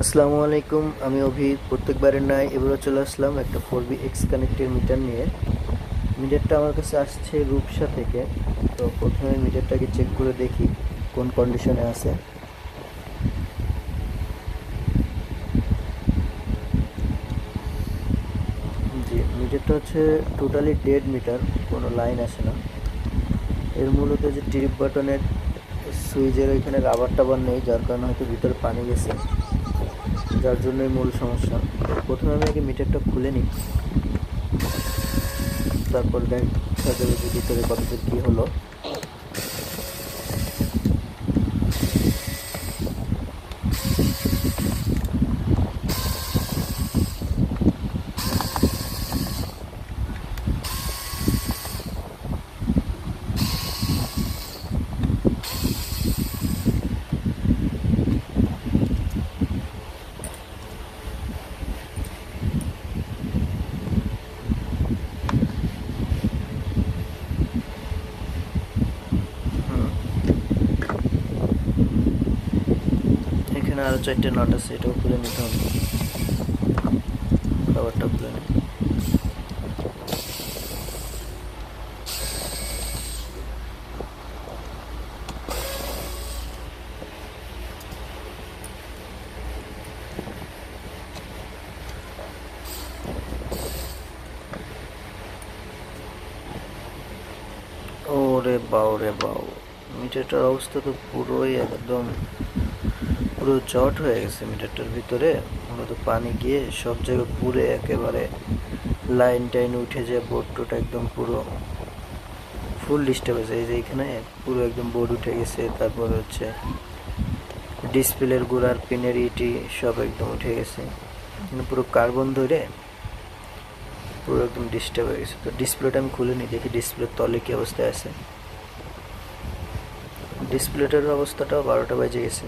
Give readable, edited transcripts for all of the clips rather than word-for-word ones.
আসসালামু আলাইকুম, আমি অভি। প্রত্যেকবারের ন্যায় এবারও চলে আসলাম একটা 4BX কানেক্টের মিটার নিয়ে। মিটারটা আমার কাছে আসছে রূপসা থেকে। তো প্রথমে মিটারটাকে চেক করে দেখি কোন কন্ডিশনে আছে। জি, মিটারটা হচ্ছে টোটালি ডেড মিটার, কোনো লাইন আসে না। এর মূলত যে ট্রিপ বাটনের সুইচের ওইখানে রাবার টাবার নেই, যার কারণে হয়তো ভিতরে পানি গেছে, যার জন্যই মূল সমস্যা। তো প্রথমে আমি আগে মিটারটা খুলে নিই, তারপর দেখা যাবে যে ভিতরে কতদূর কী হলো। হুম, এখানে আরও 4টে নাট আছে, এটাও খুলে নিতে হবে। খাবারটা খুলে নিই। ওরে বাউ রে বাউ, মিটারটার অবস্থা তো পুরোই একদম পুরো জট হয়ে গেছে মিটারটার ভিতরে। মূলত পানি গিয়ে সব জায়গায় পুরে একেবারে লাইন টাইন উঠে যায়, বোর্ড টোট একদম পুরো ফুল ডিস্টার্ব হয়েছে। এই যে এখানে পুরো একদম বোর্ড উঠে গেছে, তারপর হচ্ছে ডিসপ্লের গোড়ার পিনের ইটি সব একদম উঠে গেছে, মানে পুরো কার্বন ধরে পুরো একদম ডিস্টার্ব হয়ে গেছে। তো ডিসপ্লেটা আমি খুলে নিই, দেখি ডিসপ্লের তলে কি অবস্থায় আছে। ডিসপ্লেটার অবস্থাটাও 12টা বাজে গেছে।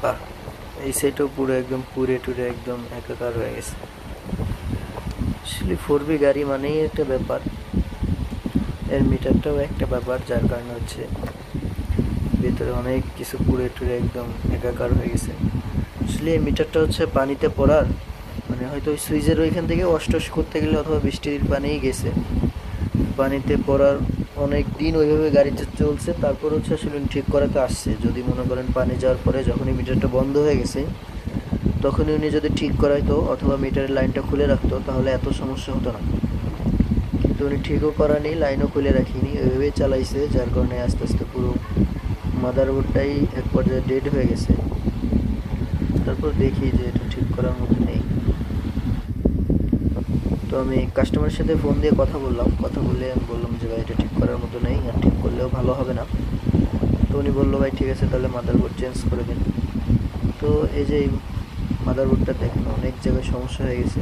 বাহ, এই সাইডটাও পুরো একদম পুরে টুরে একদম একাকার হয়ে গেছে। আসলে 4B গাড়ি মানেই একটা ব্যাপার, এর মিটারটাও একটা ব্যাপার, যার কারণে হচ্ছে ভেতরে অনেক কিছু পুড়ে টুরে একদম একাকার হয়ে গেছে। আসলে এই মিটারটা হচ্ছে পানিতে পড়ার, মানে হয়তো ওই সুইচের ওইখান থেকে ওয়াশ টশ করতে গেলে অথবা বৃষ্টির পানিই গেছে, পানিতে পড়ার অনেক দিন ওইভাবে গাড়িটা চলছে। তারপর হচ্ছে আসলে ঠিক করাতে আসছে। যদি মনে করেন পানি যাওয়ার পরে যখনই মিটারটা বন্ধ হয়ে গেছে, তখনই উনি যদি ঠিক করাইতো অথবা মিটারের লাইনটা খুলে রাখতো, তাহলে এত সমস্যা হতো না। কিন্তু উনি ঠিকও করানি, লাইনও খুলে রাখিনি, ওইভাবেই চালাইছে, যার কারণে আস্তে আস্তে পুরো মাদারবোর্ডটাই এক পর্যায়ে ডেড হয়ে গেছে। তারপর দেখি যে এটা ঠিক করার মতো নেই। তো আমি কাস্টমারের সাথে ফোন দিয়ে কথা বললাম, কথা বলে আমি বললাম যে ভাই এটা ঠিক করার মতো নেই, আর ঠিক করলেও ভালো হবে না। তো উনি বললো ভাই ঠিক আছে, তাহলে মাদারবোর্ড চেঞ্জ করে দিন। তো এই যে এই মাদারবোর্ডটা দেখেন অনেক জায়গায় সমস্যা হয়ে গেছে।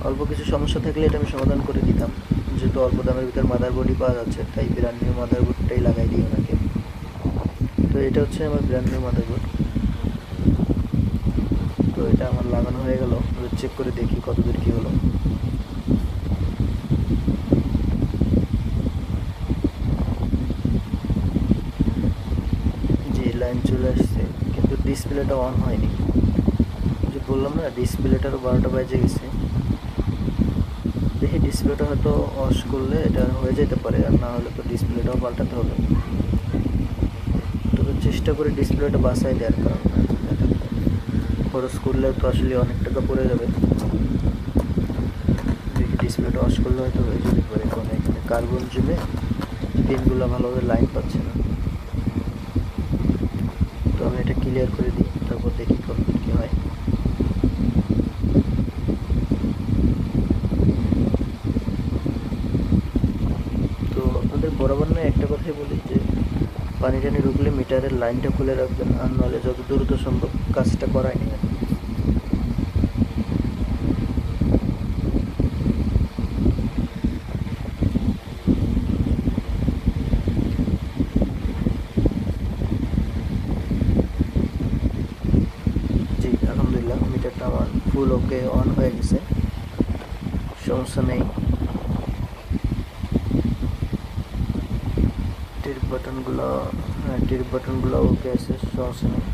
অল্প কিছু সমস্যা থাকলে এটা আমি সমাধান করে দিতাম, যেহেতু অল্প দামের ভিতর মাদারবোর্ডই পাওয়া যাচ্ছে, তাই ব্র্যান্ড নিউ মাদারবোর্ডটাই লাগাই দিই ওনাকে। তো এটা হচ্ছে আমার ব্র্যান্ড নিউ মাদারবোর্ড। তো এটা আমার লাগানো হয়ে গেল, চেক করে দেখি কতদূর কী হলো। জি, লাইন চলে আসছে, কিন্তু ডিসপ্লেটা অন হয়নি। যে বললাম না, ডিসপ্লেটারও 12টা বাজে গেছে। দেখি ডিসপ্লেটা হয়তো ওয়াশ করলে এটা হয়ে যেতে পারে, আর না হলে তো ডিসপ্লেটাও পাল্টাতে হবে। তবে চেষ্টা করি ডিসপ্লেটা বাঁচাই দেওয়ার, কারণ খরচ করলে তো আসলে অনেক টাকা পড়ে যাবে। দেখি ডিসপ্লেটা ওয়াশ করলে হয়তো হয়ে যেতে পারে, কারণ এখানে কার্বন জমে পিনগুলো ভালোভাবে লাইন পাচ্ছে না। তো আমি এটা ক্লিয়ার করে দিই, তারপর দেখি কী হয়। তো আপনাদের বরাবর নয় একটা কথাই বলি যে পানি টানি ঢুকলে মিটারের লাইনটা খুলে রাখবেন, আর নাহলে যত দ্রুত সম্ভব কাজটা করাই নেবেন। জি, আলহামদুলিল্লাহ মিটারটা আমার ফুল ওকে অন হয়ে গেছে, সমস্যা নেই। বাটনগুলো, হ্যাঁ টিপ বাটনগুলো ওকে আছে, সমস্যা নেই।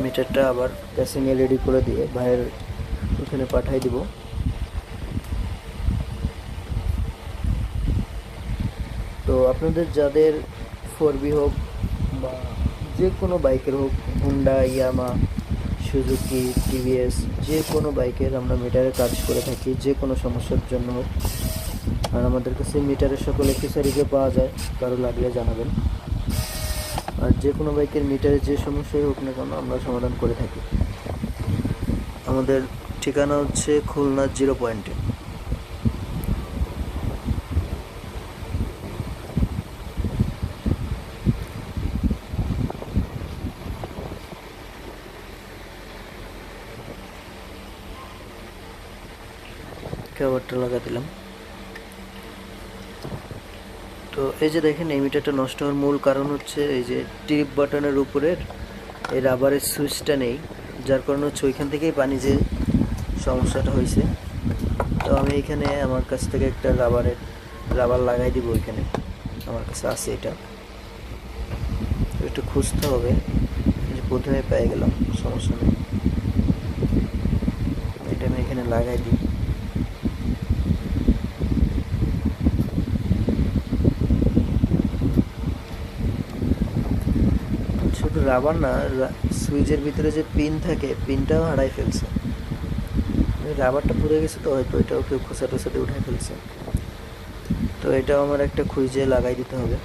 মিটারটা আবার ক্যাসিংয়ে রেডি করে দিয়ে ভাইয়ের ওখানে পাঠাই দিব। তো আপনাদের যাদের 4B হোক বা যে কোনো বাইকের হোক, হুন্ডা, ইয়ামা, সুজুকি, টিভিএস, যে কোনো বাইকের আমরা মিটারের কাজ করে থাকি, যে কোনো সমস্যার জন্য হোক। আর আমাদের কাছে মিটারের সকল অ্যাক্সেসরিজও পাওয়া যায়, কারো লাগলে জানাবেন। আর যে কোনো বাইকের মিটারে যে সমস্যাই হোক না কেন আমরা সমাধান করে থাকি। আমাদের ঠিকানা হচ্ছে খুলনা 0 পয়েন্টে। কভারটা লাগা দিলাম। তো এই যে দেখেন, এই মিটারটা নষ্ট হওয়ার মূল কারণ হচ্ছে এই যে টিপ বাটনের উপরের এই রাবারের সুইচটা নেই, যার কারণে হচ্ছে ওইখান থেকেই পানি যে সমস্যাটা হয়েছে। তো আমি এখানে আমার কাছ থেকে একটা রাবার লাগাই দিব ওইখানে, আমার কাছে আছে এটা। একটু খুঁজতে হবে, যে প্রথমে পেয়ে গেলাম, সমস্যা নেই। এটা আমি এখানে লাগাই দিই। শুধু রাবার না, সুইচের ভিতরে যে পিন থাকে, পিনটাও হারাই ফেলছে। রাবারটা পুড়ে গেছে, তো হয়তো এটাও কেউ খোসা টোসা দিয়ে উঠাই ফেলছে। তো এটাও আমার একটা খুঁজে লাগাই দিতে হবে,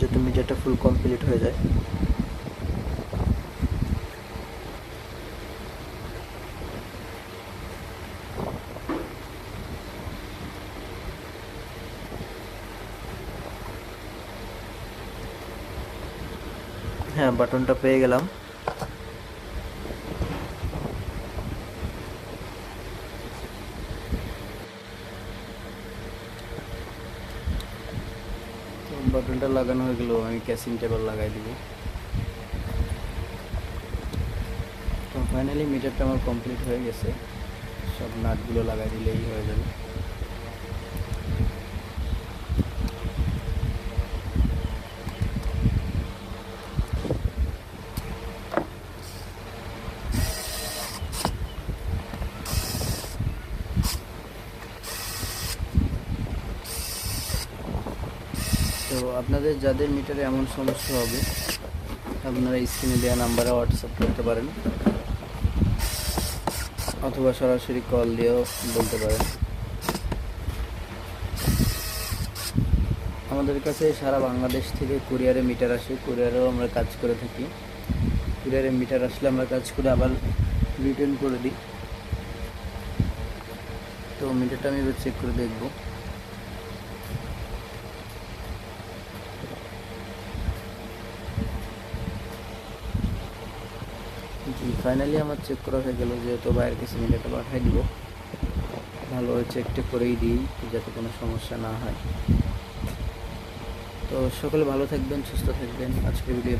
যাতে মিটারটা ফুল কমপ্লিট হয়ে যায়। হ্যাঁ, বাটনটা পেয়ে গেলাম। বাটনটা লাগানো হয়ে গেল, আমি ক্যাসিং টেবল লাগাই দিব। তো ফাইনালি মিটারটা আমার কমপ্লিট হয়ে গেছে, সব নাটগুলো লাগাই দিলেই হয়ে যাবে। তো আপনাদের যাদের মিটারে এমন সমস্যা হবে, আপনারা স্ক্রিনে দেওয়া নাম্বারে হোয়াটসঅ্যাপ করতে পারেন, অথবা সরাসরি কল দিয়েও বলতে পারেন। আমাদের কাছে সারা বাংলাদেশ থেকে কুরিয়ারে মিটার আসে, কুরিয়ারেও আমরা কাজ করে থাকি। কুরিয়ারে মিটার আসলে আমরা কাজ করে আবার রিটার্ন করে দিই। তো মিটারটা আমি এবার চেক করে দেখব। জি, ফাইনালি আমার চেক করা হয়ে গেল, যেহেতু বাইরের কাছে মিটারটা পাঠিয়ে দিব। ভালোভাবে চেকটা করেই দিই, যাতে কোনো সমস্যা না হয়। তো সকলে ভালো থাকবেন, সুস্থ থাকবেন। আজকের ভিডিও